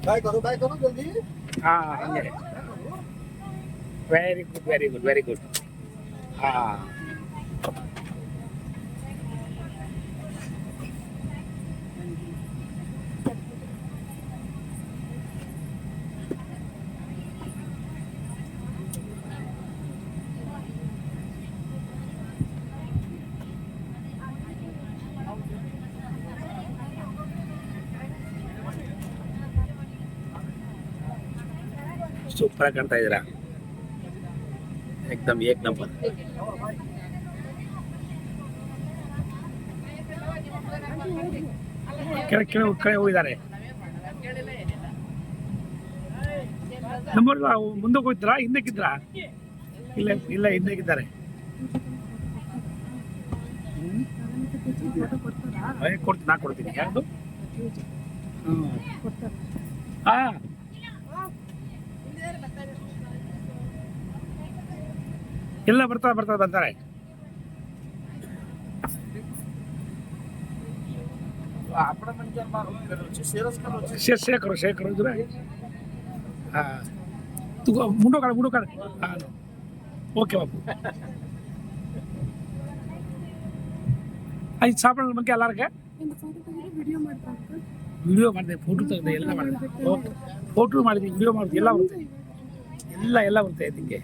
Bye करो जल्दी। हाँ हंगे very good very good very good हाँ ಸೂಪರ್ ಕಾಣ್ತಾ ಇದ್ದೀರಾ एकदम एक नंबर ಕೆಳಗೆ ಹೋಗಿದ್ದಾರೆ ನಮ್ಮವ್ರು ಮುಂದಕ್ಕೆ ಹೋಗ್ತಾರಾ ಹಿಂದಕ್ಕಿದ್ರಾ ಇಲ್ಲ ಇಲ್ಲ ಹಿಂದಕ್ಕಿದ್ದಾರೆ ಕೊಡ್ತೀನಿ ನಾ ಕೊಡ್ತೀನಿ ಯಾವುದು ಹಾ ಎಲ್ಲ ಬರ್ತಾರೆ આપણા મંદિરમાં કર્યો છે શેરસ કર્યો છે શેર કરો જરા હા તું મુંડો કાઢ હા ಓಕೆ ಬಾಪು ಐದು ಸಾಪಣ ಬಗ್ಗೆ ಎಲ್ಲಾರ್ಗೆ ವಿಡಿಯೋ ಮಾಡಿದೆ ಫೋಟೋ ತೆಗೆದೆ ಎಲ್ಲ ಮಾಡಿದೆ ಓಕೆ ಫೋಟೋ ಮಾಡಿದೆ ವಿಡಿಯೋ ಮಾಡಿದೆ ಎಲ್ಲ ಬರುತ್ತೆ ಎಲ್ಲ ಬರುತ್ತೆ ನಿಮಗೆ